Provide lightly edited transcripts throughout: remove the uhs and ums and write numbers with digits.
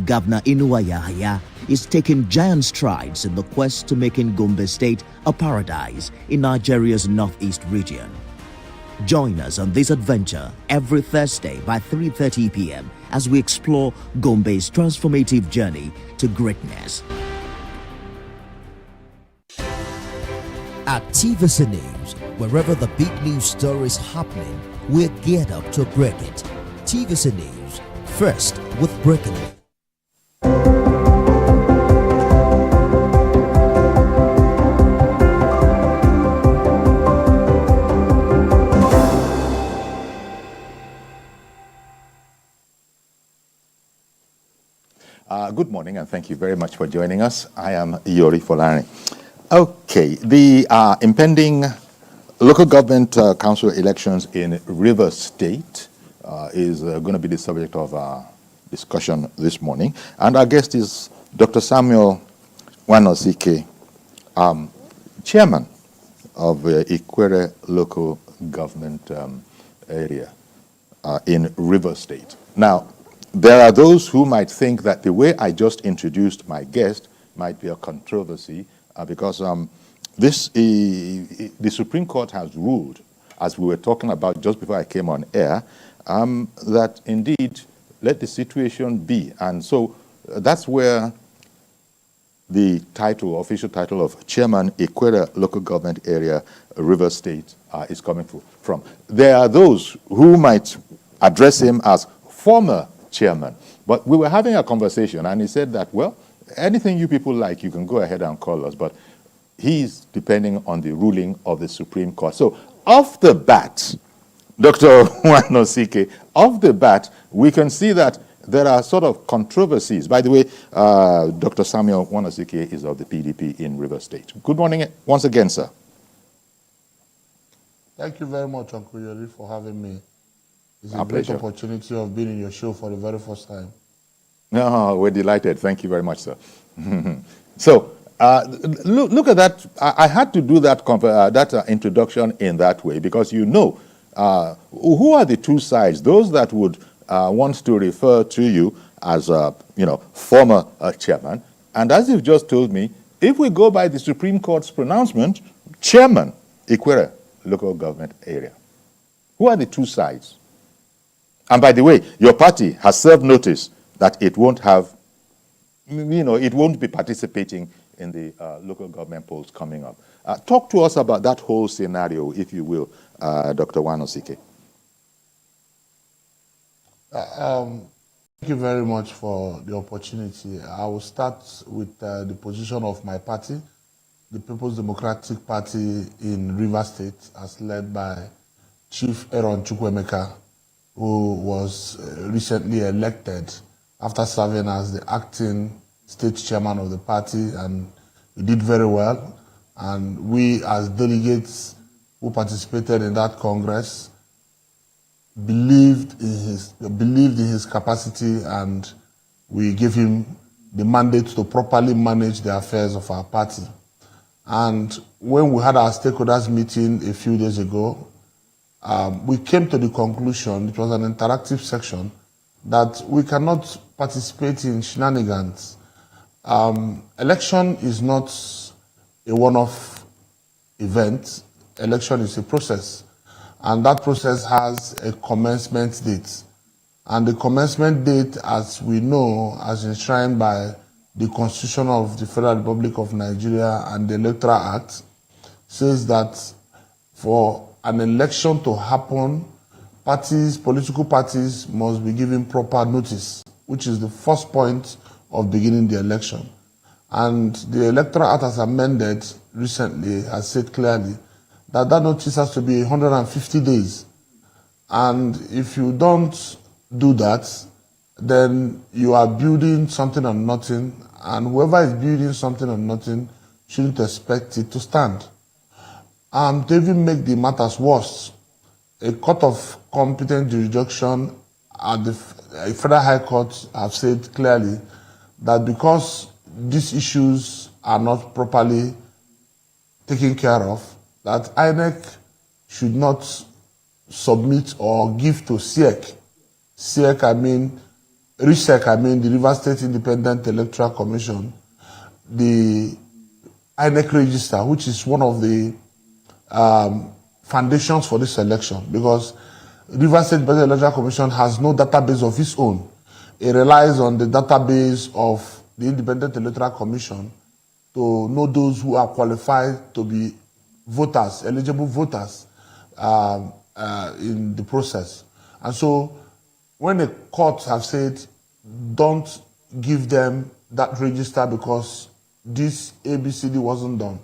Chief Governor Inuwa Yahaya is taking giant strides in the quest to making Gombe State a paradise in Nigeria's northeast region. Join us on this adventure every Thursday by 3:30 p.m. as we explore Gombe's transformative journey to greatness. At TVC News, wherever the big news story is happening, we're geared up to break it. TVC News, first with breaking it. Good morning, and thank you very much for joining us. I am Yori Folani. Okay, the impending local government council elections in Rivers State is going to be the subject of our discussion this morning. And our guest is Dr. Samuel Wanosike, chairman of Ikwere local government area in Rivers State. Now, there are those who might think that the way I just introduced my guest might be a controversy because the Supreme Court has ruled, as we were talking about just before I came on air, that indeed let the situation be. And so that's where the title, official title of Chairman Ikwere Local Government Area, Rivers State is coming from. There are those who might address him as former chairman. But we were having a conversation, and he said that, well, anything you people like, you can go ahead and call us, but he's depending on the ruling of the Supreme Court. So off the bat, Dr. Wanosike, off the bat, we can see that there are sort of controversies. By the way, Dr. Samuel Wanosike is of the PDP in Rivers State. Good morning once again, sir. Thank you very much, Uncle Yori, for having me. It's Our a great pleasure. opportunity of being in your show for the very first time. No, we're delighted. Thank you very much, sir. So, look at that. I had to do that introduction in that way because you know who are the two sides. Those that would want to refer to you as former chairman, and as you've just told me, if we go by the Supreme Court's pronouncement, chairman Ikwere local government area. Who are the two sides? And by the way, your party has served notice that it won't have, it won't be participating in the local government polls coming up. Talk to us about that whole scenario, if you will, Dr. Wanosike. Thank you very much for the opportunity. I will start with the position of my party, the People's Democratic Party in Rivers State, as led by Chief Aaron Chukwuemeka, who was recently elected after serving as the acting state chairman of the party, and he did very well. And we, as delegates who participated in that Congress, believed in his capacity, and we gave him the mandate to properly manage the affairs of our party. And when we had our stakeholders meeting a few days ago, we came to the conclusion, it was an interactive section, that we cannot participate in shenanigans. Election is not a one-off event. Election is a process. And that process has a commencement date. And the commencement date, as we know, as enshrined by the Constitution of the Federal Republic of Nigeria and the Electoral Act, says that for an election to happen, political parties must be given proper notice, which is the first point of beginning the election. And the Electoral Act, as amended recently, has said clearly that that notice has to be 150 days. And if you don't do that, then you are building something on nothing, and whoever is building something on nothing shouldn't expect it to stand. To even make the matters worse, a court of competent jurisdiction at the Federal High Court have said clearly that because these issues are not properly taken care of, that INEC should not submit or give to SEC. SEC, I mean, RISEC, I mean the Rivers State Independent Electoral Commission, the INEC register, which is one of the foundations for this election, because Rivers State Independent Electoral Commission has no database of its own. It relies on the database of the Independent Electoral Commission to know those who are qualified to be voters, eligible voters in the process. And so when the courts have said, don't give them that register because this ABCD wasn't done,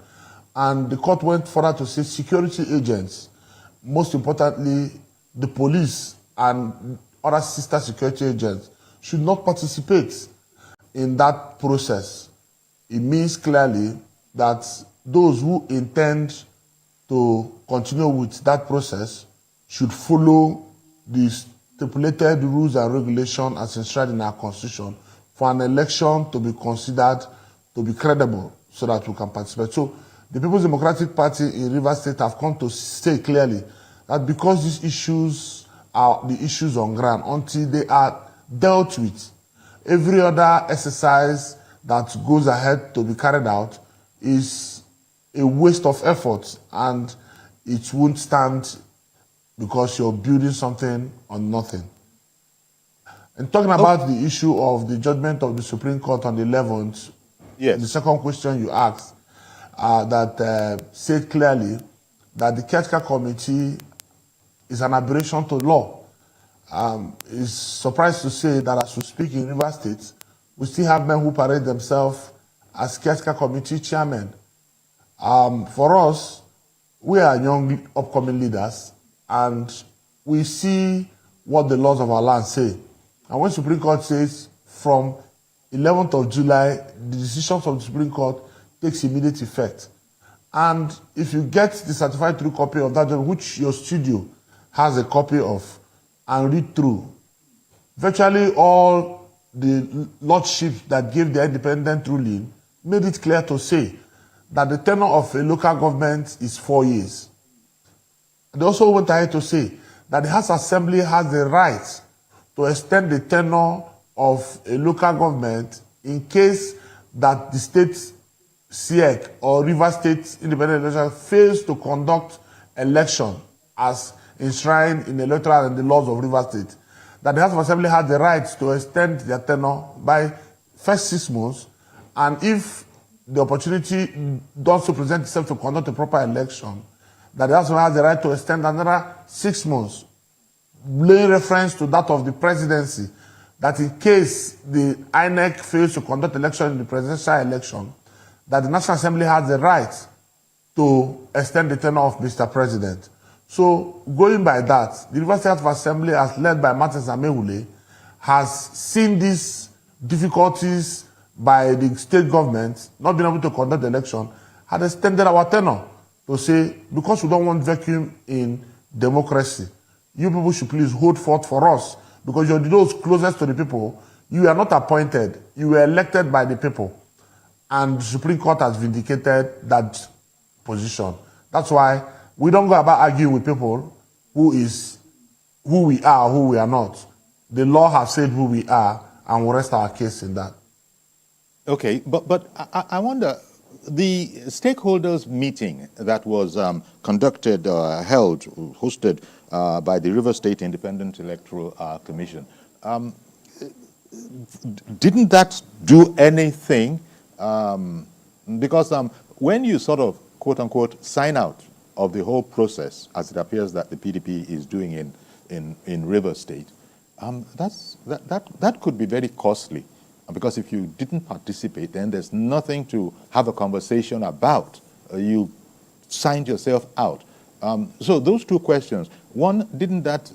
and the court went further to say security agents, most importantly the police and other sister security agents, should not participate in that process. It means clearly that those who intend to continue with that process should follow the stipulated rules and regulations as enshrined in our constitution for an election to be considered to be credible so that we can participate. So the People's Democratic Party in Rivers State have come to say clearly that because these issues are the issues on ground, until they are dealt with, every other exercise that goes ahead to be carried out is a waste of effort, and it won't stand because you're building something on nothing. And talking about the issue of the judgment of the Supreme Court on the 11th, yes, the second question you asked, that said clearly that the caretaker committee is an aberration to law. It's surprised to say that as we speak in Rivers State, we still have men who parade themselves as caretaker committee chairmen. For us, we are young upcoming leaders, and we see what the laws of our land say. And when Supreme Court says from 11th of July, the decisions of the Supreme Court takes immediate effect. And if you get the certified true copy of that, which your studio has a copy of, and read through, virtually all the lordship that gave the independent ruling made it clear to say that the tenure of a local government is 4 years. They also went ahead to say that the House Assembly has the right to extend the tenure of a local government in case that the state SIEC or Rivers State Independent Election fails to conduct election as enshrined in the electoral and the laws of Rivers State. That the House of Assembly has the right to extend their tenure by first 6 months, and if the opportunity does to present itself to conduct a proper election, that the House of Assembly has the right to extend another 6 months, laying reference to that of the presidency, that in case the INEC fails to conduct election in the presidential election, that the National Assembly has the right to extend the tenure of Mr. President. So, going by that, the Rivers State Assembly, as led by Martin Amewule, has seen these difficulties by the state government not being able to conduct the election, had extended our tenure to say, because we don't want vacuum in democracy, you people should please hold forth for us, because you're those closest to the people. You are not appointed, you were elected by the people. And the Supreme Court has vindicated that position. That's why we don't go about arguing with people who we are, who we are not. The law has said who we are, and we'll rest our case in that. Okay, but I wonder, the stakeholders meeting that was conducted, hosted by the River State Independent Electoral Commission, didn't that do anything? Because when you sort of, quote unquote, sign out of the whole process, as it appears that the PDP is doing in River State, that could be very costly. Because if you didn't participate, then there's nothing to have a conversation about. You signed yourself out. So those two questions. One, didn't that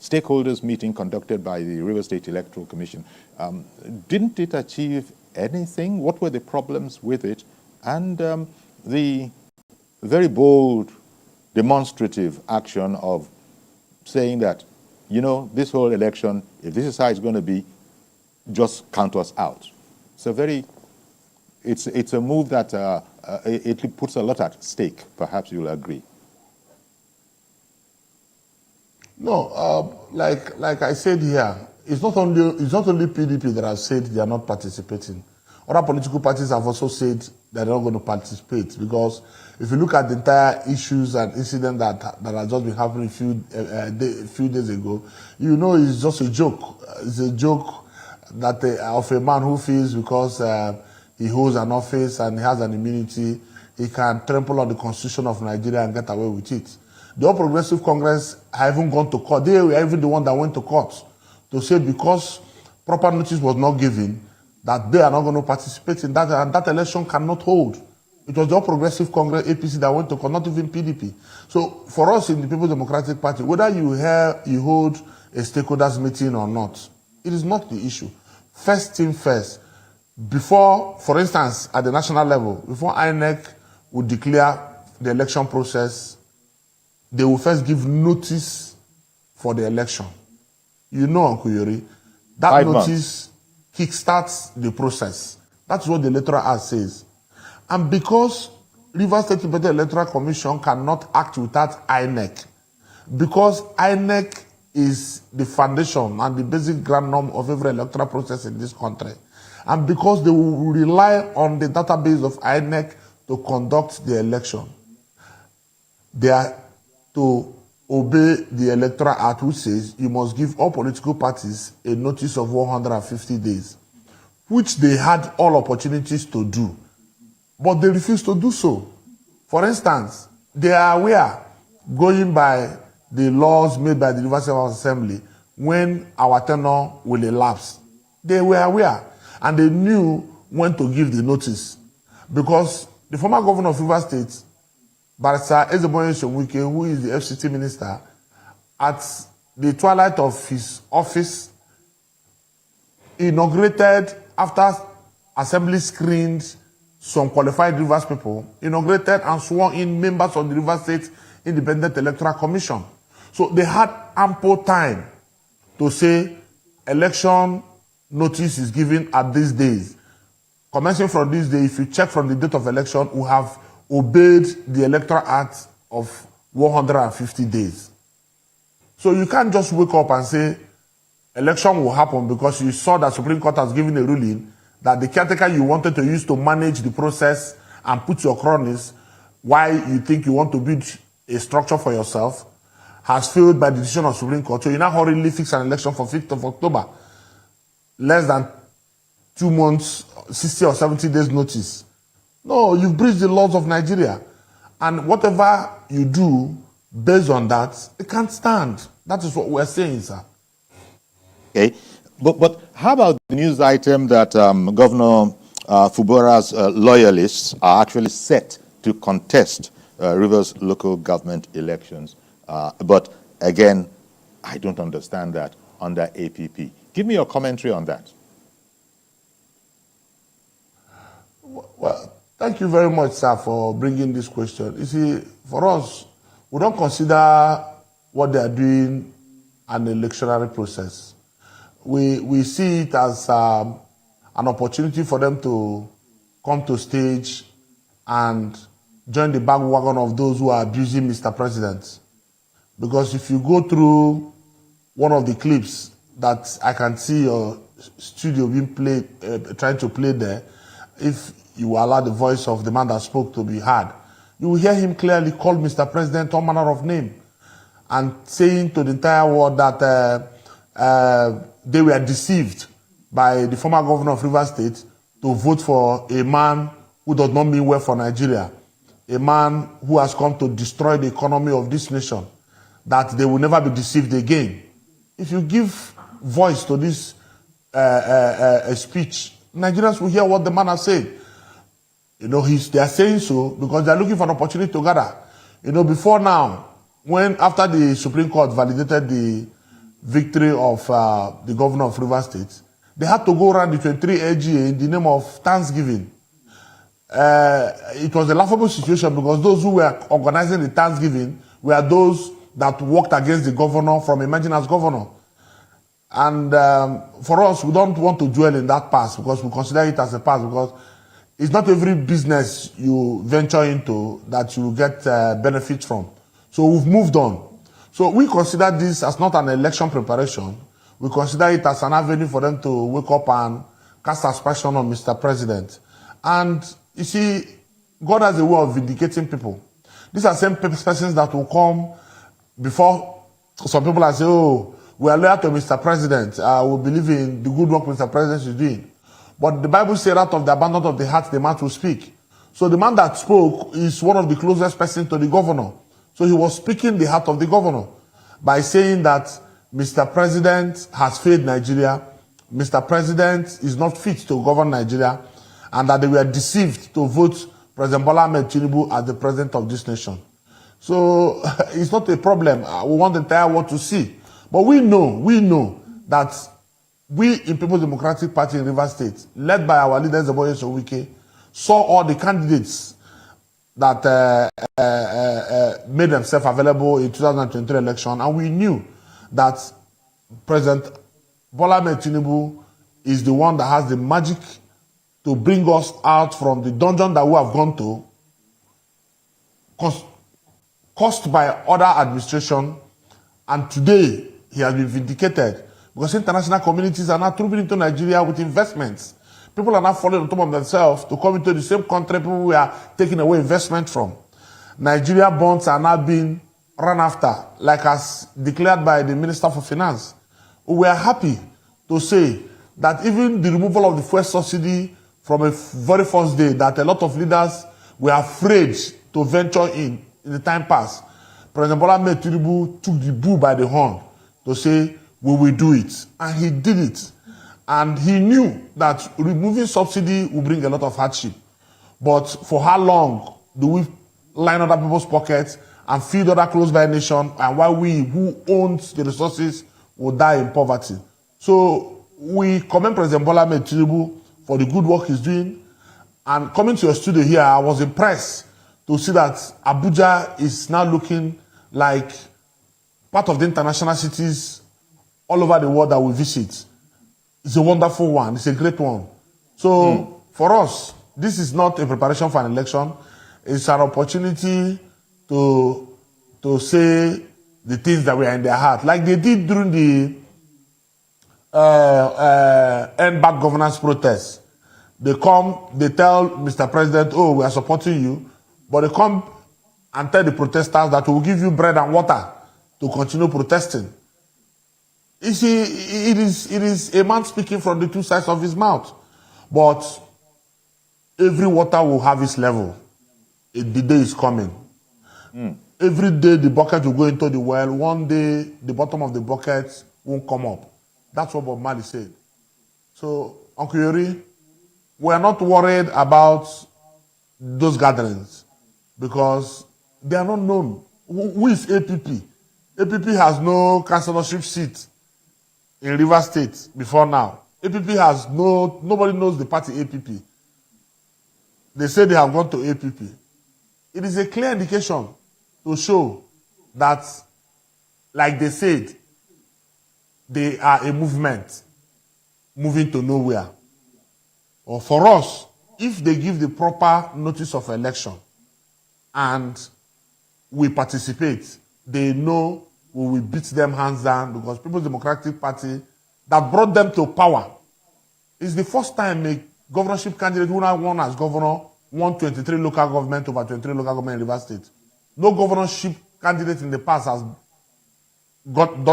stakeholders meeting conducted by the River State Electoral Commission, didn't it achieve anything? What were the problems with it? And the very bold, demonstrative action of saying that, you know, this whole election, if this is how it's going to be, just count us out. It's a move that it puts a lot at stake. Perhaps you'll agree. No, like I said here, it's not only PDP that have said they are not participating. Other political parties have also said they're not going to participate, because if you look at the entire issues and incident that has just been happening a few days ago, you know it's just a joke. It's a joke that of a man who feels because he holds an office and he has an immunity, he can trample on the constitution of Nigeria and get away with it. The All Progressive Congress have even gone to court. They were even the one that went to court to say because proper notice was not given, that they are not going to participate in that, and that election cannot hold. It was the All Progressive Congress, APC, that went to court, not even PDP. So for us in the People's Democratic Party, whether you hold a stakeholders meeting or not, it is not the issue. First thing first, before, for instance, at the national level, before INEC would declare the election process, they will first give notice for the election. You know, Uncle Yori, that 5 notice kickstarts the process. That's what the Electoral Act says. And because Rivers State Independent Electoral Commission cannot act without INEC, because INEC is the foundation and the basic ground norm of every electoral process in this country, and because they will rely on the database of INEC to conduct the election, they are to obey the Electoral Act, which says you must give all political parties a notice of 150 days, which they had all opportunities to do, but they refused to do so. For instance, they are aware, going by the laws made by the University of Assembly, when our tenure will elapse. They were aware, and they knew when to give the notice, because the former governor of Rivers State, Barrister Ezeboye Shomwike, who is the FCT minister, at the twilight of his office, inaugurated, after assembly screened some qualified Rivers people, inaugurated and sworn in members of the Rivers State Independent Electoral Commission. So they had ample time to say election notice is given at these days. Commencing from this day, if you check from the date of election, we have obeyed the Electoral Act of 150 days. So you can't just wake up and say election will happen because you saw that Supreme Court has given a ruling that the caretaker you wanted to use to manage the process and put your cronies, why you think you want to build a structure for yourself, has failed by the decision of Supreme Court. So you now hurriedly fix an election for 5th of October. Less than 2 months, 60 or 70 days notice. No, you've breached the laws of Nigeria. And whatever you do based on that, it can't stand. That is what we're saying, sir. Okay. But how about the news item that Governor Fubora's loyalists are actually set to contest Rivers local government elections? But again, I don't understand that under APP. Give me your commentary on that. Well, thank you very much, sir, for bringing this question. You see, for us, we don't consider what they are doing an electionary process. We see it as an opportunity for them to come to stage and join the bandwagon of those who are abusing Mr. President. Because if you go through one of the clips that I can see your studio being played, trying to play there, if you allow the voice of the man that spoke to be heard, you will hear him clearly call Mr. President all manner of name and saying to the entire world that they were deceived by the former governor of Rivers State to vote for a man who does not mean well for Nigeria, a man who has come to destroy the economy of this nation, that they will never be deceived again. If you give voice to this speech, Nigerians will hear what the man has said. You know, they are saying so because they are looking for an opportunity to gather. You know, before now, after the Supreme Court validated the victory of the governor of Rivers State, they had to go around the 23 LGA in the name of Thanksgiving. It was a laughable situation because those who were organizing the Thanksgiving were those that worked against the governor from emerging as governor. And for us, we don't want to dwell in that past because we consider it as a past, because it's not every business you venture into that you get benefit from. So we've moved on. So we consider this as not an election preparation. we consider it as an avenue for them to wake up and cast aspersion on Mr. President. And you see, God has a way of vindicating people. These are same persons that will come before some people and say, oh, we are loyal to Mr. President. We believe in the good work Mr. President is doing. But the Bible says out of the abundance of the heart, the mouth will speak. So the man that spoke is one of the closest persons to the governor. So he was speaking the heart of the governor by saying that Mr. President has failed Nigeria. Mr. President is not fit to govern Nigeria, and that they were deceived to vote President Bola Ahmed Tinubu as the president of this nation. So it's not a problem. We want the entire world to see. But we know that we in People's Democratic Party in Rivers State, led by our leaders, Oboye Sowike, saw all the candidates that made themselves available in 2023 election, and we knew that President Bola Ahmed Tinubu is the one that has the magic to bring us out from the dungeon that we have gone to, caused by other administration, and today he has been vindicated because international communities are now trooping into Nigeria with investments. People are now falling on top of themselves to come into the same country people we are taking away investment from. Nigeria bonds are now being run after, like as declared by the Minister for Finance. We are happy to say that even the removal of the fuel subsidy from a very first day, that a lot of leaders were afraid to venture in the time past. President Bola Ahmed Tinubu took the bull by the horn to say, we will do it. And he did it. And he knew that removing subsidy will bring a lot of hardship. But for how long do we line other people's pockets and feed other close-by nation, and while we, who owns the resources, will die in poverty? So we commend President Bola Ahmed Tinubu for the good work he's doing. And coming to your studio here, I was impressed to see that Abuja is now looking like part of the international cities all over the world that we visit. It's a wonderful one. It's a great one. So for us, this is not a preparation for an election. It's an opportunity to say the things that were in their heart, like they did during the end back governance protest. They come, they tell Mr. President, oh, we are supporting you, but they come and tell the protesters that we will give you bread and water to continue protesting. You see, it is a man speaking from the two sides of his mouth. But every water will have its level. The day is coming. Every day the bucket will go into the well. One day the bottom of the bucket won't come up. That's what Bob Marley said. So, Uncle Yori, we are not worried about those gatherings because they are not known. Who is APP? APP has no councillorship seat in Rivers State before now. APP has nobody knows the party APP. They say they have gone to APP. It is a clear indication to show that, like they said, they are a movement moving to nowhere. Or for us, if they give the proper notice of election and we participate, they know we will beat them hands down, because People's Democratic Party that brought them to power is the first time a governorship candidate who now won as governor won 23 local government over 23 local government in Rivers State. No governorship candidate in the past has got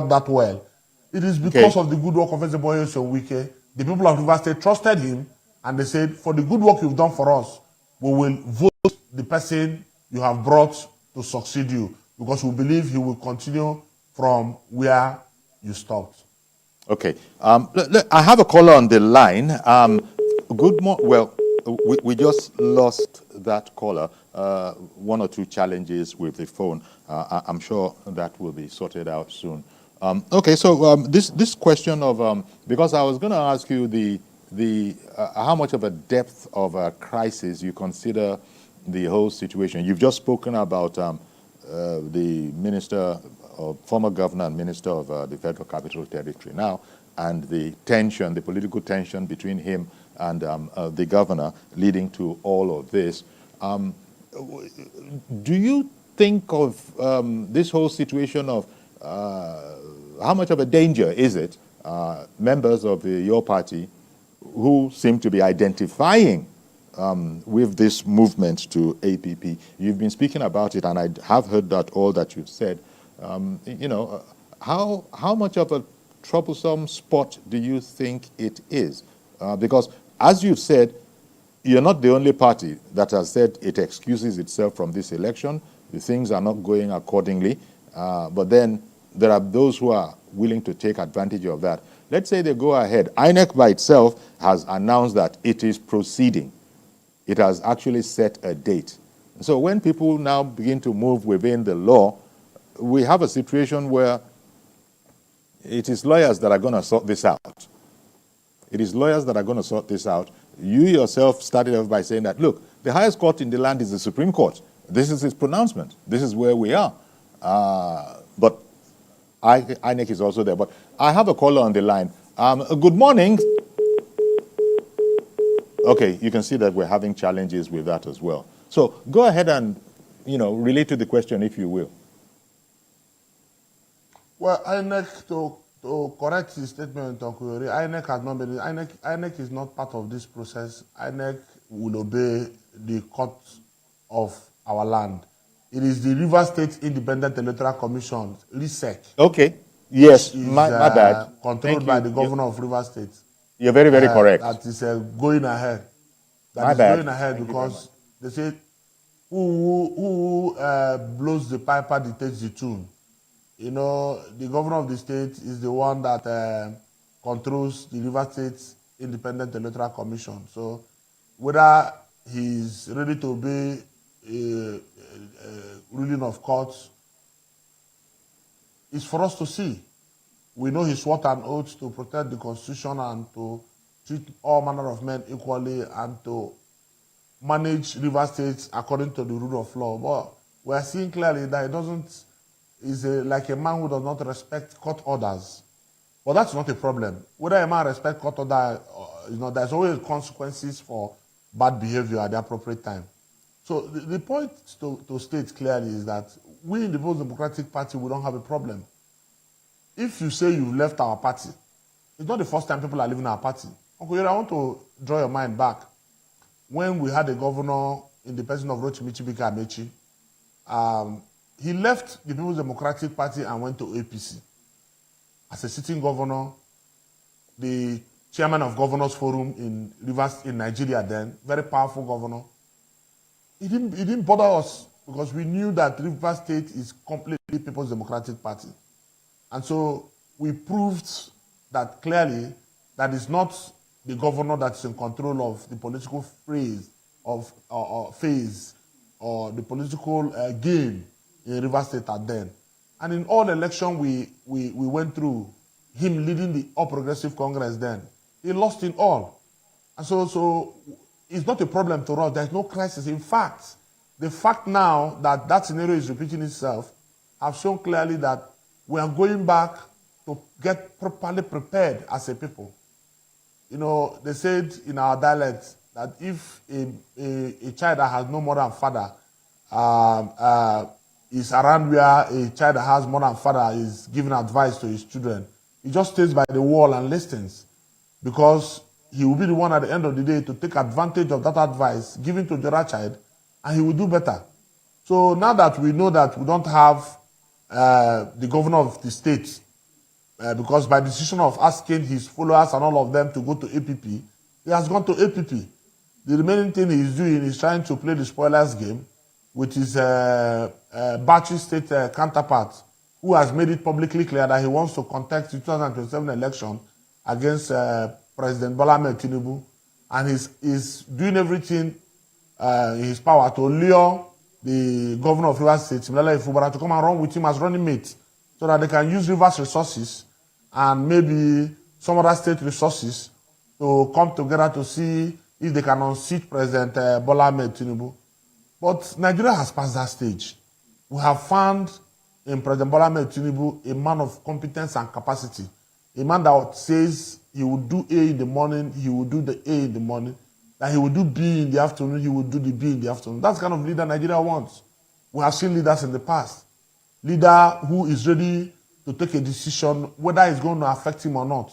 that well. It is because of the good work of Oboye Sowike. The people of Rivers State trusted him, and they said, for the good work you've done for us, we will vote the person you have brought to succeed you, because we believe he will continue from where you stopped. Okay. I have a caller on the line. Good morning. Well, we just lost that caller. One or two challenges with the phone. I'm sure that will be sorted out soon. Okay, so this question of because I was going to ask you the how much of a depth of a crisis you consider the whole situation. You've just spoken about the minister, or former governor and minister of the Federal Capital Territory now, and the tension, the political tension between him and the governor, leading to all of this. Do you think of this whole situation of how much of a danger is it, members of your party who seem to be identifying with this movement to APP? You've been speaking about it, and I have heard that all that you've said. How much of a troublesome spot do you think it is? Because, as you've said, you're not the only party that has said it excuses itself from this election. The things are not going accordingly. But then there are those who are willing to take advantage of that. Let's say they go ahead. INEC by itself has announced that it is proceeding. It has actually set a date. So when people now begin to move within the law, we have a situation where it is lawyers that are going to sort this out. It is lawyers that are going to sort this out. You yourself started off by saying that, look, the highest court in the land is the Supreme Court. This is its pronouncement. This is where we are. But INEC is also there. But I have a caller on the line. Good morning. Okay, you can see that we're having challenges with that as well. So go ahead and, relate to the question, if you will. Well, INEC, to correct his statement, INEC has not been. INEC is not part of this process. INEC will obey the court of our land. It is the River State Independent Electoral Commission, RISEC. Okay. Yes, is, my bad. Controlled by the governor of River State. You're very, very correct. That is going ahead. My bad. Going ahead. Thank because they say, who blows the piper dictates the tune. The governor of the state is the one that controls the River State Independent Electoral Commission. So whether he's ready to obey a ruling of courts is for us to see. We know he swore an oath to protect the Constitution and to treat all manner of men equally and to manage River State according to the rule of law. But we are seeing clearly that it doesn't. Is like a man who does not respect court orders. But that's not a problem. Whether a man respects court order, there's always consequences for bad behavior at the appropriate time. So the point to state clearly is that we in the People's Democratic Party, we don't have a problem. If you say you've left our party, it's not the first time people are leaving our party. Uncle Yori, I want to draw your mind back. When we had a governor in the person of Rotimi Chibika Amechi, he left the People's Democratic Party and went to APC. As a sitting governor, the chairman of Governors Forum in Nigeria then, very powerful governor, he didn't bother us because we knew that River State is completely People's Democratic Party. And so we proved that clearly that it's not the governor that's in control of the political phase or the political game in River State at then. And in all election we went through, him leading the All Progressive Congress then, he lost in all. And so it's not a problem to us. There's no crisis. In fact, the fact now that scenario is repeating itself have shown clearly that we are going back to get properly prepared as a people. They said in our dialect that if a child that has no mother and father is around where a child that has mother and father is giving advice to his children, he just stays by the wall and listens, because he will be the one at the end of the day to take advantage of that advice given to the other child, and he will do better. So now that we know that we don't have the governor of the state, because by decision of asking his followers and all of them to go to APP, he has gone to APP. The remaining thing he's doing is trying to play the spoilers game with his Bauchi State counterpart, who has made it publicly clear that he wants to contest the 2027 election against President Bola Ahmed Tinubu, and he's doing everything in his power to lure the governor of Rivers State, Similala Ifubara, to come and run with him as running mate, so that they can use Rivers resources and maybe some other state resources to come together to see if they can unseat President Bola Ahmed Tinubu. But Nigeria has passed that stage. We have found in President Bola Ahmed Tinubu a man of competence and capacity. A man that says he will do A in the morning, he will do the A in the morning, that he will do B in the afternoon, he will do the B in the afternoon. That's the kind of leader Nigeria wants. We have seen leaders in the past. Leader who is ready to take a decision whether it's going to affect him or not.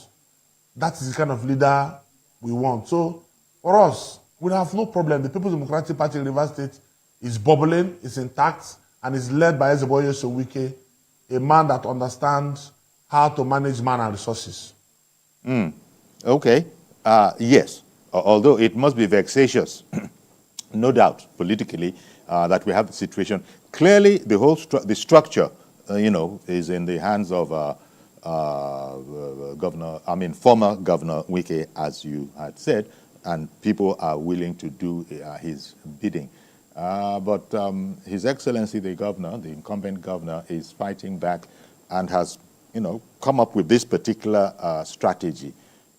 That is the kind of leader we want. So for us, we have no problem. The People's Democratic Party in Rivers State is bubbling, is intact, and is led by Ezeboye Sowike, a man that understands how to manage man and resources. Okay. Yes. Although it must be vexatious, no doubt, politically, that we have the situation. Clearly, the whole the structure, is in the hands of former Governor Wike, as you had said, and people are willing to do his bidding. But His Excellency, the governor, the incumbent governor, is fighting back and has, come up with this particular strategy.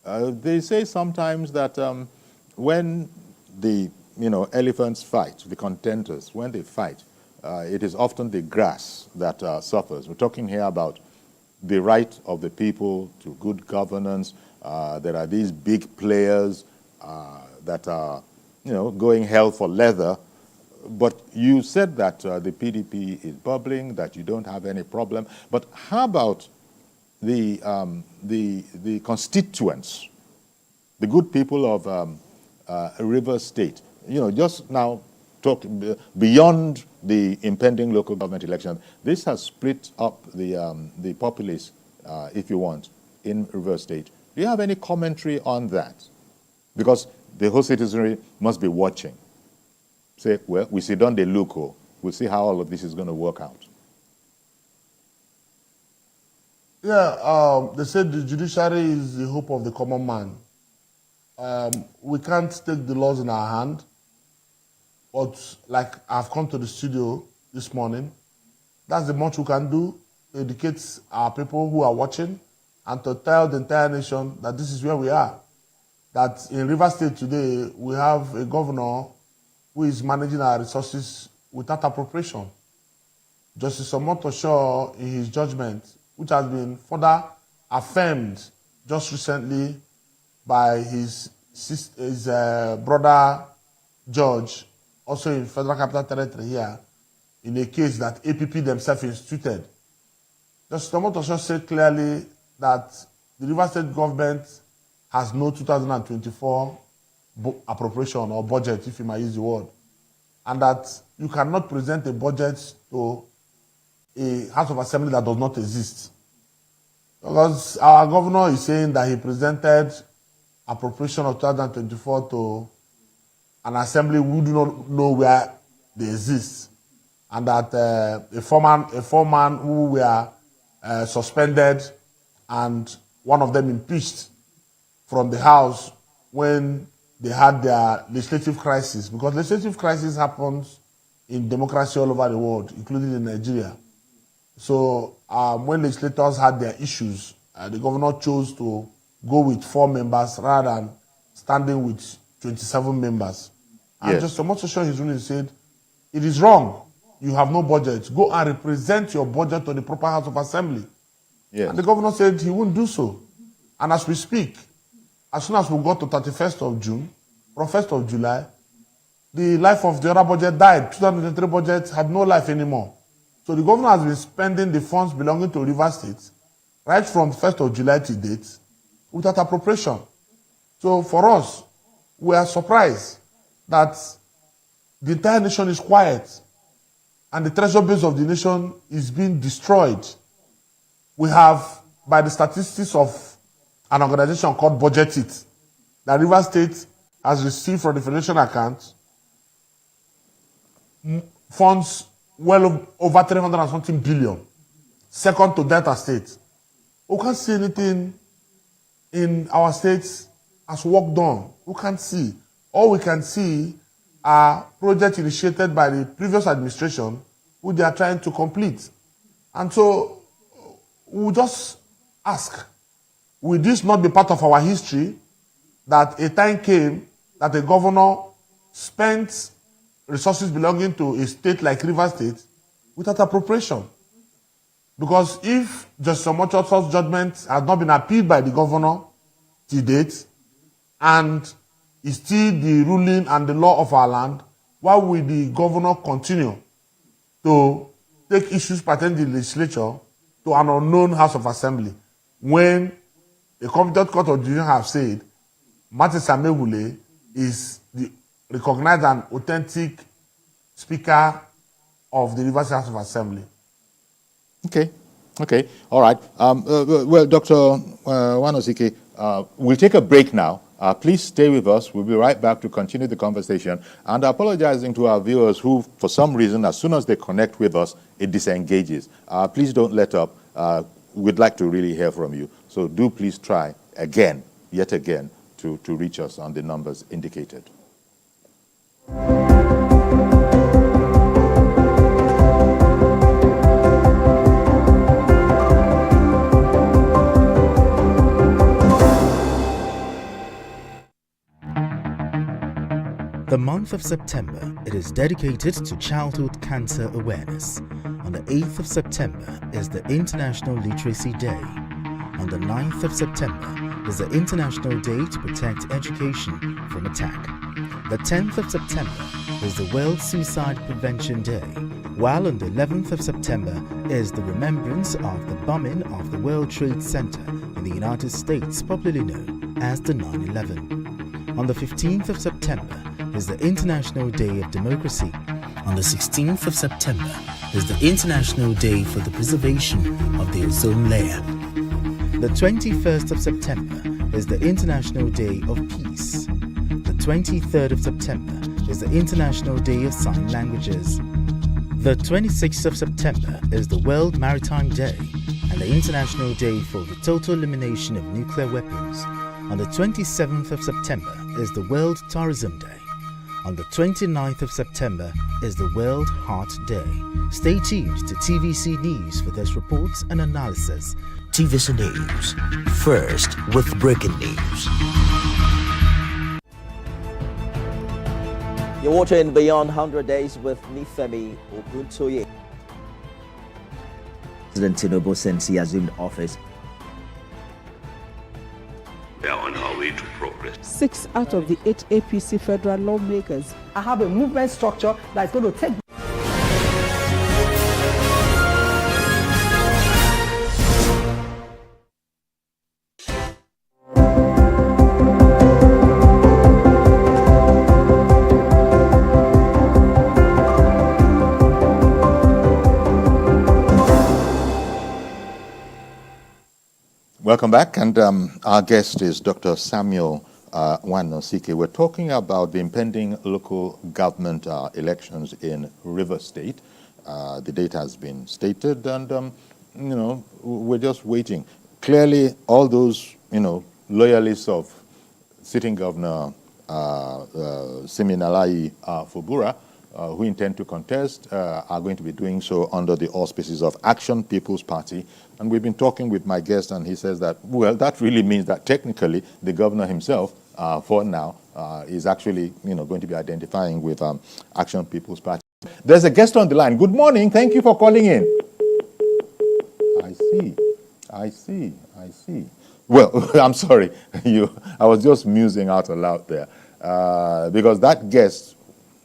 They say sometimes that when the, elephants fight, the contenders, when they fight, it is often the grass that suffers. We're talking here about the right of the people to good governance. There are these big players that are, going hell for leather. But you said that the PDP is bubbling, that you don't have any problem. But how about the constituents, the good people of Rivers State? Just now, talk beyond the impending local government election. This has split up the populace, if you want, in Rivers State. Do you have any commentary on that? Because the whole citizenry must be watching. Say, well, we sit down the look, we'll see how all of this is going to work out. Yeah, they said the judiciary is the hope of the common man. We can't take the laws in our hand, but like I've come to the studio this morning, that's the much we can do to educate our people who are watching and to tell the entire nation that this is where we are. That in Rivers State today, we have a governor who is managing our resources without appropriation. Justice Omotosho, in his judgment, which has been further affirmed just recently by his brother judge, also in Federal Capital Territory here, in a case that APP themselves instituted. Justice Omotosho said clearly that the Rivers State government has no 2024 appropriation or budget, if you might use the word, and that you cannot present a budget to a House of Assembly that does not exist. Because our governor is saying that he presented appropriation of 2024 to an assembly who do not know where they exist, and that a foreman who were suspended and one of them impeached from the House when they had their legislative crisis, because legislative crisis happens in democracy all over the world, including in Nigeria. So when legislators had their issues, the governor chose to go with 4 members rather than standing with 27 members. And Yes. Justice Omotosho in his ruling said, it is wrong. You have no budget. Go and represent your budget to the proper House of Assembly. Yes. And the governor said he wouldn't do so. And as we speak, as soon as we got to 31st of June, from 1st of July, the life of the other budget died. 2023 budget had no life anymore. So the governor has been spending the funds belonging to Rivers State right from 1st of July to date without appropriation. So for us, we are surprised that the entire nation is quiet and the treasure base of the nation is being destroyed. We have, by the statistics of an organization called Budget It, that Rivers State has received from the Federation account funds well over 300 and something billion, second to Delta State. We can't see anything in our states as work done. We can't see. All we can see are projects initiated by the previous administration, which they are trying to complete. And so we just ask, will this not be part of our history, that a time came that a governor spent resources belonging to a state like Rivers State without appropriation? Because if Justice Omotosho's judgment has not been appealed by the governor to date, and is still the ruling and the law of our land, why will the governor continue to take issues pertaining to the legislature to an unknown House of Assembly when a competent court of jurisdiction have said Martin Samewule is the recognized and authentic Speaker of the Rivers House of Assembly. Okay, all right. Well, Dr. Wanosike, we'll take a break now. Please stay with us. We'll be right back to continue the conversation. And apologizing to our viewers who, for some reason, as soon as they connect with us, it disengages. Please don't let up. We'd like to really hear from you. So do please try again, yet again, to reach us on the numbers indicated. The month of September, it is dedicated to childhood cancer awareness. On the 8th of September is the International Literacy Day. On the 9th of September is the International Day to Protect Education from Attack. The 10th of September is the World Suicide Prevention Day, while on the 11th of September is the remembrance of the bombing of the World Trade Center in the United States, popularly known as the 9/11. On the 15th of September is the International Day of Democracy. On the 16th of September is the International Day for the Preservation of the Ozone Layer. The 21st of September is the International Day of Peace. The 23rd of September is the International Day of Sign Languages. The 26th of September is the World Maritime Day and the International Day for the total elimination of nuclear weapons. On the 27th of September is the World Tourism Day. On the 29th of September is the World Heart Day. Stay tuned to TVC News for this reports and analysis. TVC News, first with breaking news. You're watching Beyond 100 Days with Nifemi Oguntoye. President Tinubu, since he assumed office, we are on our way to progress. 6 out of the 8 APC federal lawmakers. I have a movement structure that's going to take. Welcome back, and our guest is Dr. Samuel Wanosike. We're talking about the impending local government elections in Rivers State. The date has been stated, and we're just waiting. Clearly, all those loyalists of sitting Governor Siminalayi Fubura, who intend to contest, are going to be doing so under the auspices of Action People's Party. And we've been talking with my guest, and he says that, well, that really means that technically the governor himself, for now, is actually going to be identifying with Action People's Party. There's a guest on the line. Good morning. Thank you for calling in. I see. Well, I'm sorry. I was just musing out aloud there. Because that guest,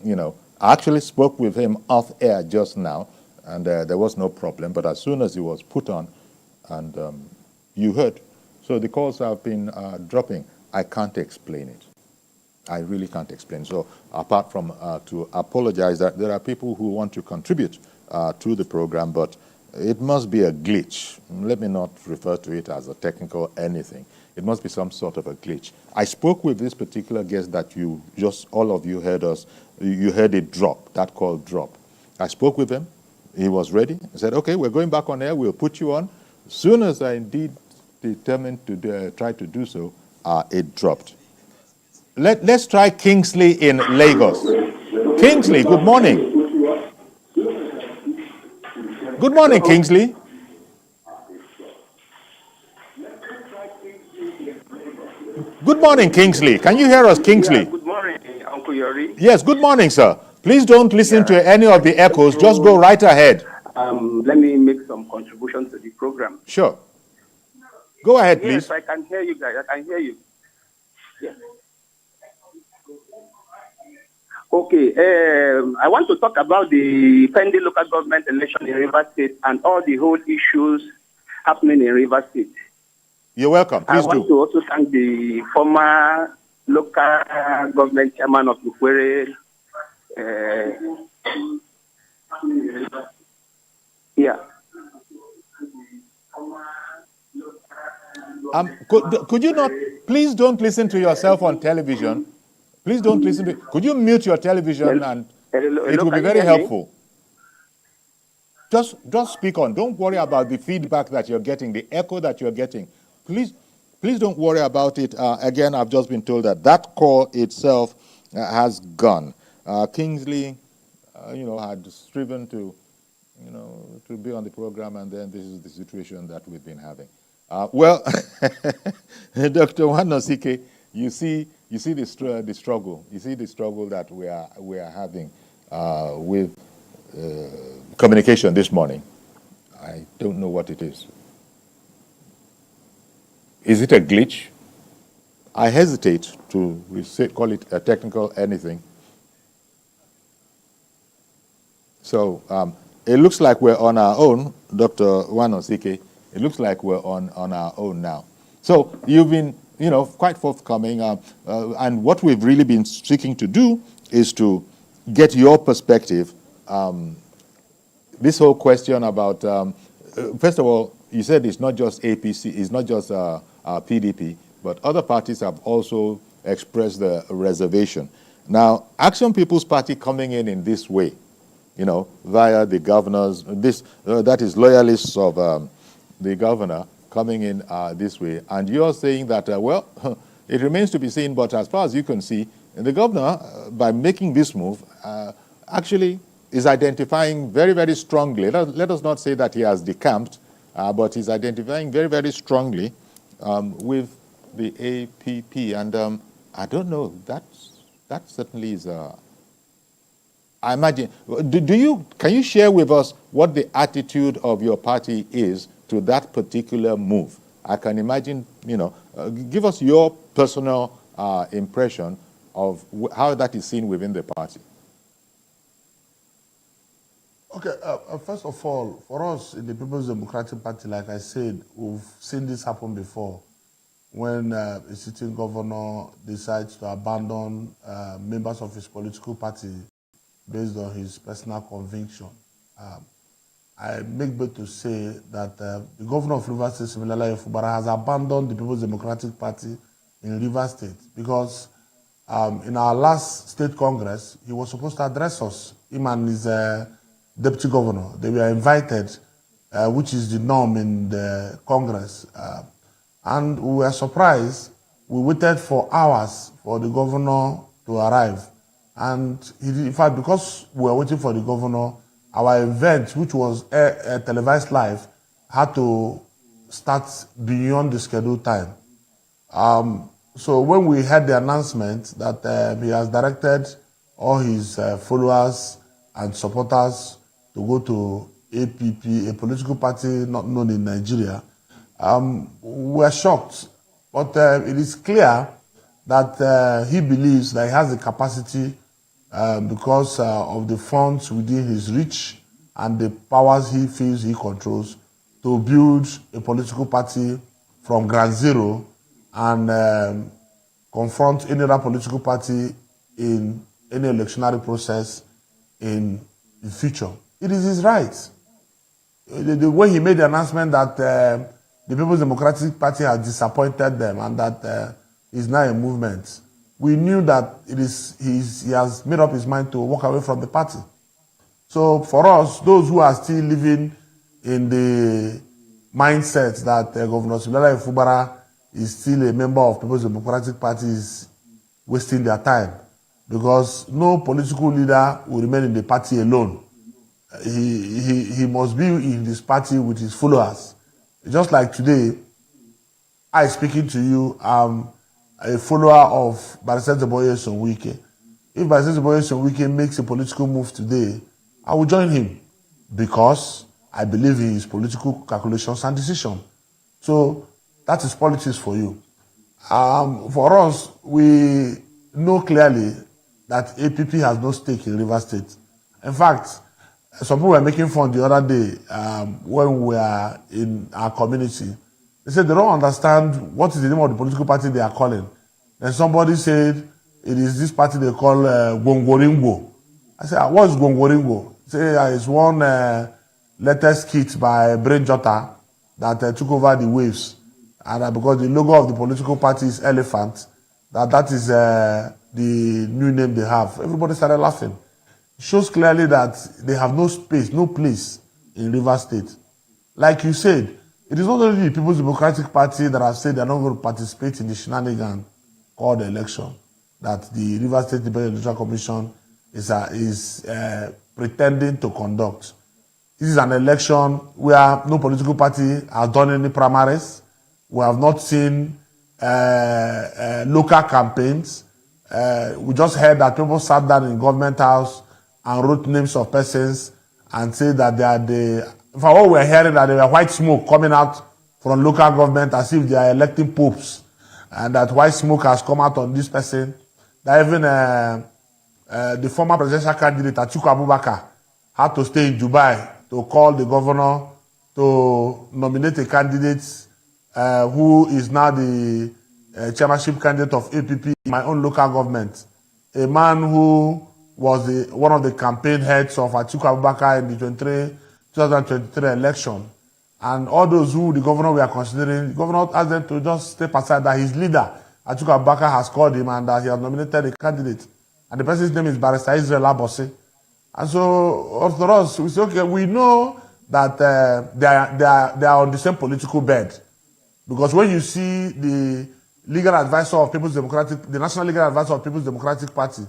I actually spoke with him off air just now, and there was no problem. But as soon as he was put on, and you heard, so the calls have been dropping. I can't explain it. I really can't explain. So apart from to apologize that there are people who want to contribute to the program, but it must be a glitch. Let me not refer to it as a technical anything. It must be some sort of a glitch. I spoke with this particular guest that all of you heard us. You heard it drop, that call drop. I spoke with him. He was ready. I said, okay, we're going back on air. We'll put you on. As soon as I indeed determined to try to do so, it dropped. Let's try Kingsley in Lagos. Kingsley, good morning. Good morning, Kingsley. Good morning, Kingsley. Can you hear us, Kingsley? Yeah, good morning, Uncle Yori. Yes, good morning, sir. Please don't listen to any of the echoes. Just go right ahead. Let me make some contribution to the program. Sure. Go ahead, please. Yes, I can hear you guys. I can hear you. Yes. Okay. I want to talk about the pending local government election in Rivers State and all the whole issues happening in Rivers State. You're welcome. Please I want to also thank the former local government chairman of Ukwere. Could you not, please don't listen to yourself on television. Please don't listen to, could you mute your television and it will be very helpful. Just speak on. Don't worry about the feedback that you're getting, the echo that you're getting. Please don't worry about it. Again, I've just been told that call itself has gone. Kingsley, had striven to be on the program, and then this is the situation that we've been having. Well, Dr. Wanosike, you see the struggle. You see the struggle that we are having with communication this morning. I don't know what it is. Is it a glitch? I hesitate to call it a technical anything. So it looks like we're on our own, Dr. Wanosike. It looks like we're on our own now. So you've been, quite forthcoming, and what we've really been seeking to do is to get your perspective. This whole question about, first of all, you said it's not just APC, it's not just PDP, but other parties have also expressed the reservation. Now, Action People's Party coming in this way, via the governors, that is loyalists of the governor coming in this way, and you're saying that, it remains to be seen, but as far as you can see, the governor, by making this move, actually is identifying very, very strongly, let us not say that he has decamped, but he's identifying very, very strongly with the APP, and I don't know, that certainly is I imagine, can you share with us what the attitude of your party is to that particular move? I can imagine, give us your personal impression of how that is seen within the party. Okay, first of all, for us in the People's Democratic Party, like I said, we've seen this happen before. When a sitting governor decides to abandon members of his political party based on his personal conviction. I make bold to say that the governor of Rivers State, Legality of LG, has abandoned the People's Democratic Party in Rivers State because in our last state congress, he was supposed to address us, him and his deputy governor. They were invited, which is the norm in the Congress. And we were surprised. We waited for hours for the governor to arrive. And in fact, because we were waiting for the governor, our event, which was televised live, had to start beyond the scheduled time. So when we had the announcement that he has directed all his followers and supporters to go to APP, a political party not known in Nigeria, we were shocked. But it is clear that he believes that he has the capacity because of the funds within his reach and the powers he feels he controls to build a political party from ground zero and confront any other political party in any electionary process in the future. It is his right. The way he made the announcement that the People's Democratic Party has disappointed them and that is now a movement, we knew that he has made up his mind to walk away from the party. So for us, those who are still living in the mindset that Governor Legality of LG is still a member of People's Democratic Party is wasting their time, because no political leader will remain in the party alone. He must be in this party with his followers. Just like today, I speaking to you, I'm a follower of Barrister Boye Sonwike. If Barrister Boye Sonwike makes a political move today, I will join him because I believe in his political calculations and decisions. So that is politics for you. For us, we know clearly that APP has no stake in Rivers State. In fact, Some people were making fun the other day when we were in our community. They said they don't understand what is the name of the political party they are calling. Then somebody said it is this party they call Gongoringo. I said, what is Gongoringo? Say it's one latest kit by Brain Jotta that took over the waves. And because the logo of the political party is elephant, that is the new name they have. Everybody started laughing. It shows clearly that they have no space, no place in Rivers State. Like you said, it is not only the People's Democratic Party that have said they are not going to participate in the shenanigan called the election, that the Rivers State Independent Electoral Commission is pretending to conduct. This is an election where no political party has done any primaries. We have not seen local campaigns. We just heard that people sat down in government house and wrote names of persons and said that they are the... In fact, what we're hearing that there were white smoke coming out from local government as if they are electing popes, and that white smoke has come out on this person. That even the former presidential candidate Atiku Abubakar had to stay in Dubai to call the governor to nominate a candidate who is now the chairmanship candidate of APP in my own local government. A man who was one of the campaign heads of Atiku Abubakar in the 2023 election. And all those who the governor were considering, the governor asked them to just step aside, that his leader, Atiku Abubakar, has called him and that he has nominated a candidate. And the person's name is Barrister Israel Abose. And so, for us, we say, okay, we know that they are on the same political bed. Because when you see the legal advisor of People's Democratic, the national legal advisor of People's Democratic Party,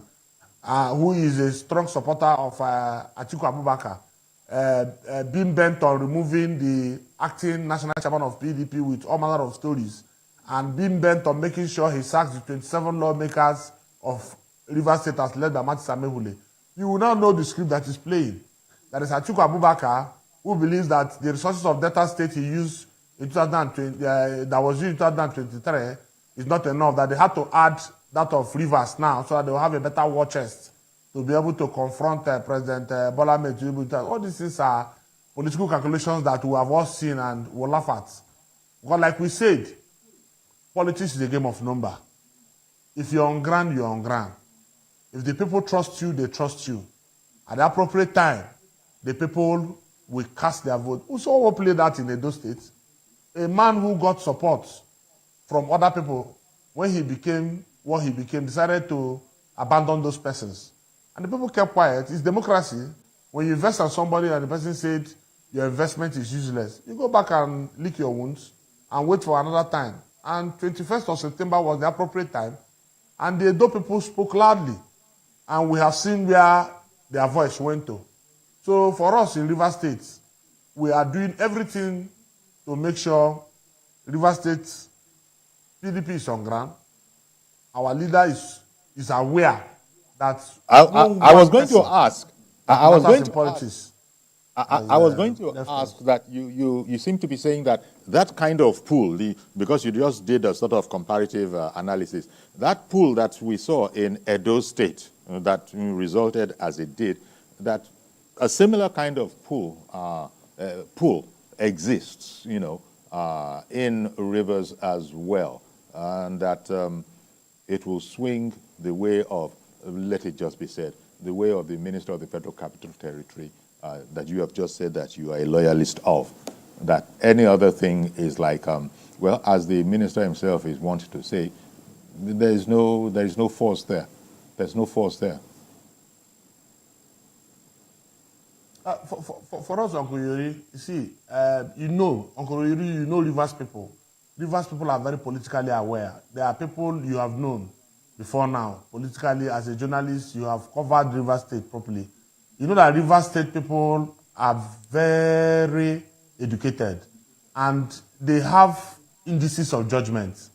who is a strong supporter of Atiku Abubakar, being bent on removing the acting national chairman of PDP with all manner of stories, and being bent on making sure he sacks the 27 lawmakers of Rivers State as led by Martin Samehule, you will now know the script that is playing. That is Atiku Abubakar, who believes that the resources of Delta State he used in 2020, that was used in 2023 is not enough, that they had to add that of Rivers now so that they will have a better war chest to be able to confront President Bola Ahmed Tinubu. All these things are political calculations that we have all seen and will laugh at. Because like we said, politics is a game of number. If you're on ground, you're on ground. If the people trust you, they trust you. At the appropriate time, the people will cast their vote. We saw who played that in Edo State. A man who got support from other people, when he became what he became, decided to abandon those persons. And the people kept quiet. It's democracy. When you invest on somebody and the person said your investment is useless, you go back and lick your wounds and wait for another time. And 21st of September was the appropriate time. And the Edo people spoke loudly. And we have seen where their voice went to. So for us in Rivers State, we are doing everything to make sure Rivers State PDP is on ground. Our leader is aware that I was going to ask. I was going to ask that you seem to be saying that kind of pool, because you just did a sort of comparative analysis, that pool that we saw in Edo State that resulted as it did, that a similar kind of pool exists, in Rivers as well, and that it will swing the way of, let it just be said, the way of the Minister of the Federal Capital Territory that you have just said that you are a loyalist of. That any other thing is like, well, as the Minister himself is wanting to say, there is no force there. There's no force there. For us, Uncle Yuri, you see, Uncle Yuri, Rivers people. Rivers people are very politically aware. There are people you have known before now. Politically, as a journalist, you have covered Rivers State properly. You know that Rivers State people are very educated and they have indices of judgment.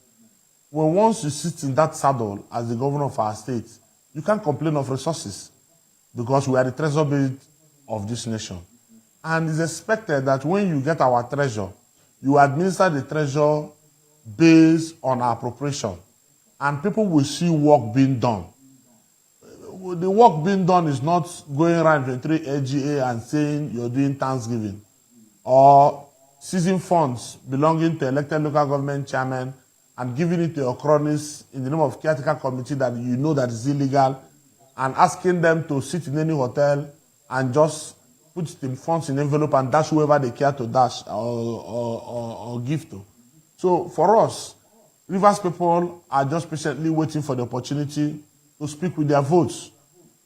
When once you sit in that saddle as the governor of our state, you can't complain of resources because we are the treasure belt of this nation. And it's expected that when you get our treasure, you administer the treasure based on our appropriation. And people will see work being done. the work being done is not going around 23 LGA and saying you're doing Thanksgiving or seizing funds belonging to elected local government chairman and giving it to your cronies in the name of caretaker committee that you know that is illegal and asking them to sit in any hotel and just put the funds in envelope and dash whoever they care to dash or give to. So for us, Rivers people are just patiently waiting for the opportunity to speak with their votes.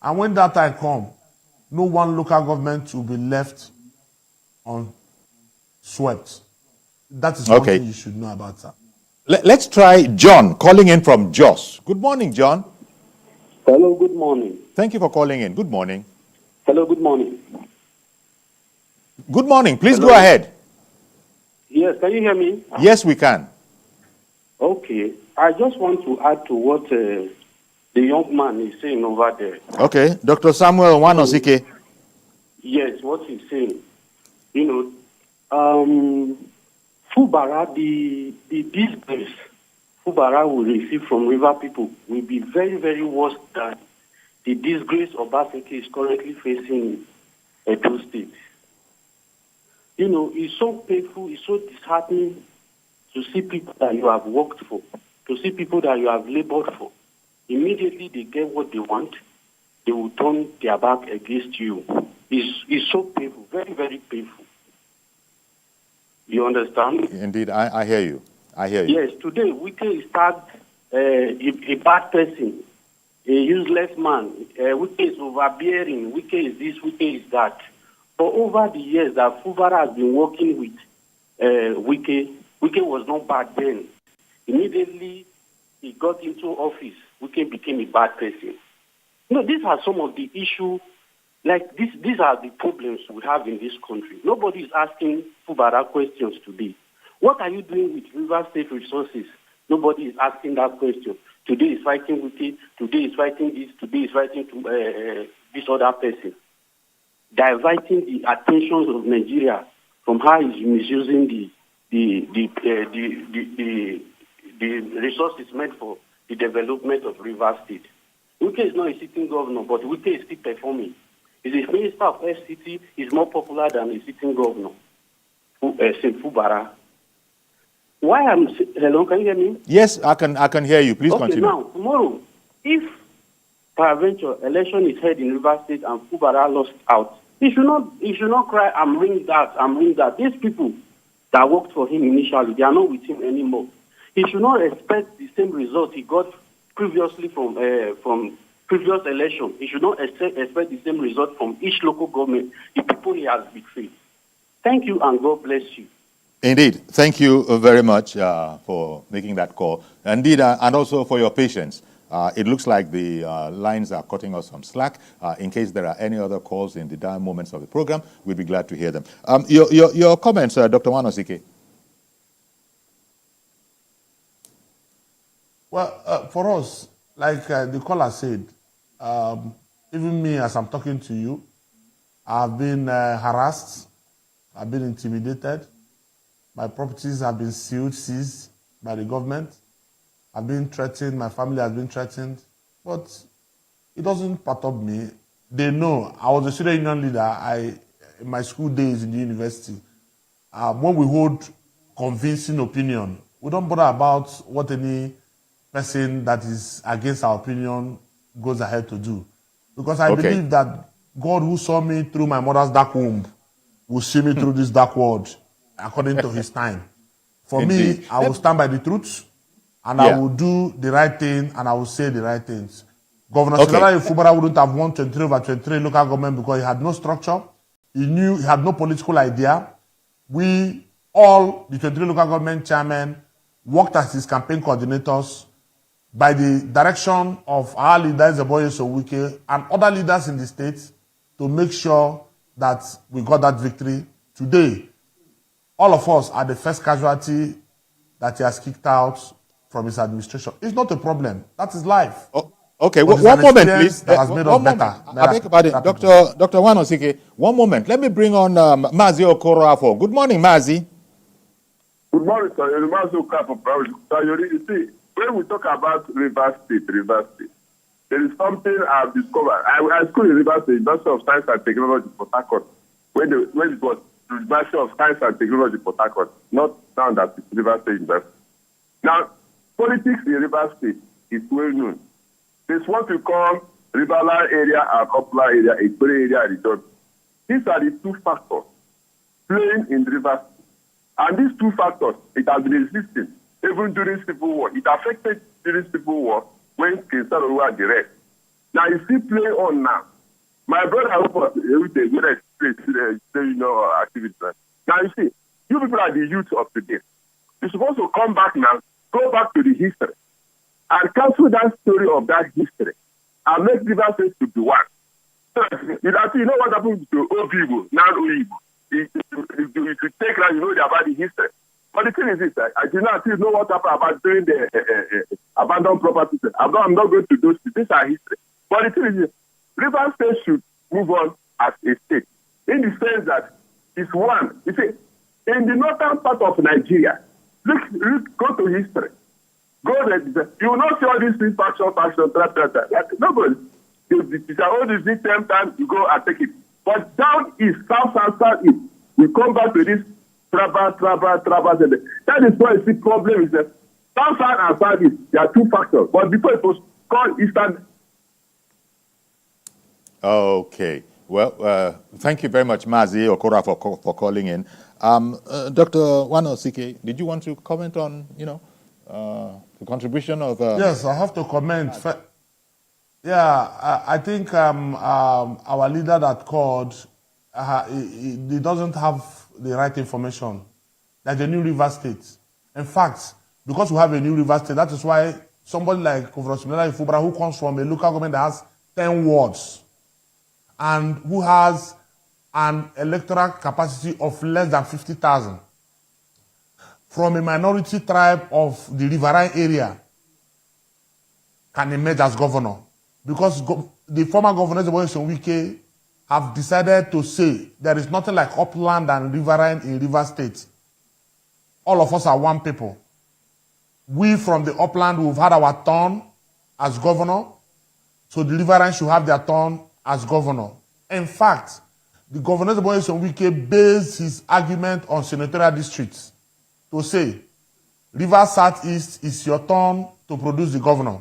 And when that time comes, no one local government will be left unswept. That is one thing you should know about that. Let's try John calling in from Jos. Good morning, John. Hello, good morning. Thank you for calling in. Good morning. Hello, good morning. Good morning. Please Hello. go ahead. Yes, can you hear me? Yes, we can. Okay. I just want to add to what the young man is saying over there. Okay. Dr. Samuel Wanosike. Yes, what he's saying. You know, Fubara, the disgrace Fubara will receive from river people will be very, very worse than the disgrace Obaseki is currently facing in Edo State. You know, it's so painful, it's so disheartening to see people that you have worked for, to see people that you have labored for. Immediately they get what they want, they will turn their back against you. It's so painful, very, very painful. You understand? Indeed, I hear you. I hear you. Yes, today we can start a bad person, a useless man. Wike is overbearing, Wike is this, Wike is that. For over the years that Fubara has been working with Wike was not bad then. Immediately he got into office, Wike became a bad person. You know, these are some of the issues, like these are the problems we have in this country. Nobody is asking Fubara questions today. What are you doing with River State resources? Nobody is asking that question. Today is fighting Wike, today is fighting this, today is fighting this other person. Diverting the attentions of Nigeria from how he's misusing the resources meant for the development of River State. Wike is not a sitting governor, but Wike is still performing. He's a minister of FCT, is more popular than a sitting governor, Fubara. Why hello, can you hear me? Yes, I can hear you. Please continue. Now, tomorrow, if peradventure election is held in River State and Fubara lost out, he should not cry, I'm ring that. These people that worked for him initially, they are not with him anymore. He should not expect the same result he got previously from previous election. He should not expect the same result from each local government, the people he has betrayed. Thank you and God bless you. Indeed. Thank you very much for making that call. Indeed, and also for your patience. It looks like the lines are cutting us some slack. In case there are any other calls in the dire moments of the program, we'd be glad to hear them. Your comments, Dr. Wanosike. Well, for us, like the caller said, even me, as I'm talking to you, I've been harassed, I've been intimidated, my properties have been seized by the government, I've been threatened, my family has been threatened, but it doesn't perturb me. They know I was a student union leader in my school days in the university. When we hold convincing opinion, we don't bother about what any person that is against our opinion goes ahead to do. Because I believe that God who saw me through my mother's dark womb will see me through this dark world according to his time. For me, I will stand by the truth and I will do the right thing and I will say the right things. Governor Silala Fubara wouldn't have won 23/23 local government because he had no structure. He knew he had no political idea. We, all the 23 local government chairmen, worked as his campaign coordinators by the direction of our leader, Zeboye Sowike, and other leaders in the state to make sure that we got that victory. Today, all of us are the first casualty that he has kicked out from his administration. It's not a problem. That is life. Okay, one moment, please. That has made us better. I beg about it. Dr. Wanosike, one moment. Let me bring on Mazi Okoroafo. Good morning, Mazi. Good morning, sir. Mazi Okoroafo. You see, when we talk about River State, there is something I've discovered. I schooled in Rivers State, University of Science and Technology, Port Harcourt, when it was the University of Science and Technology, Port Harcourt, not now that it's Rivers State University. Now, politics in Rivers State is well known. There's what we call riverline area and upland area, a grey area region. These are the two factors playing in the Rivers State. And these two factors, it has been existing even during Civil War. It affected during Civil War when King Salome was the rest. Now, it's still playing on now. My brother was with a good experience, activity. Now, you see, you people are the youth of today. You're supposed to come back now, go back to the history, and cancel that story of that history, and make Rivers State to be one. You know what happened to Obibo, now Oyibo. If you take that, you know about the history. But the thing is this, I do not know what happened about during the abandoned properties. I'm not going to those. These are history. But the thing is this, Rivers State should move on as a state, in the sense that it's one. You see, in the northern part of Nigeria, look, go to history. Go there, you will not see all these things, faction, nobody. It's all these 10 times, you go and take it. But down east, south east, we come back to this travel. That is why the problem is that south and south east, there are two factors. But before it was called eastern. Okay. Well, thank you very much, Mazi Okora, for calling in. Dr. Wanosike, did you want to comment on, the contribution of... Yes, I have to comment. Yeah, I think our leader that called, he doesn't have the right information. There's a new River State. In fact, because we have a new River State, that is why somebody like Govt who comes from a local government that has 10 wards and who has an electoral capacity of less than 50,000 from a minority tribe of the riverine area can emerge as governor. Because the former governors of Wike have decided to say there is nothing like upland and riverine in River State. All of us are one people. We from the upland, we've had our turn as governor, so the riverine should have their turn as governor. In fact, the governors of Wike based his argument on senatorial districts to say, River Southeast is your turn to produce the governor.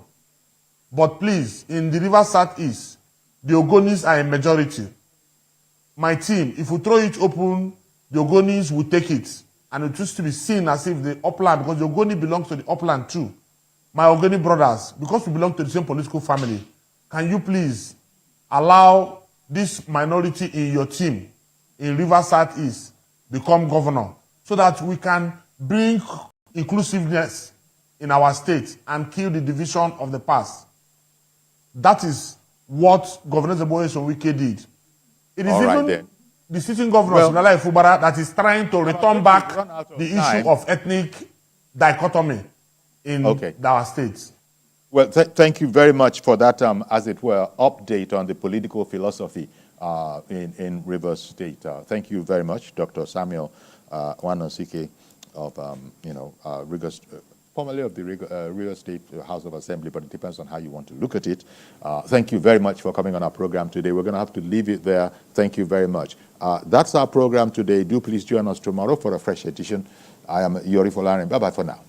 But please, in the River Southeast, the Ogonis are a majority. My team, if we throw it open, the Ogonis will take it. And it used to be seen as if the upland, because the Ogoni belongs to the upland too. My Ogoni brothers, because we belong to the same political family, can you please allow this minority in your team, in River Southeast, become governor, so that we can bring inclusiveness in our state and kill the division of the past. That is what Governor Zeboye Wike did. It is even the sitting governor, Sunala Ifubara, that is trying to return back the issue of ethnic dichotomy in our states. Well, thank you very much for that, as it were, update on the political philosophy in Rivers State. Thank you very much, Dr. Samuel Wanosike of, Rivers, formerly of the Rivers State House of Assembly, but it depends on how you want to look at it. Thank you very much for coming on our program today. We're going to have to leave it there. Thank you very much. That's our program today. Do please join us tomorrow for a fresh edition. I am Yori Folarin. Bye-bye for now.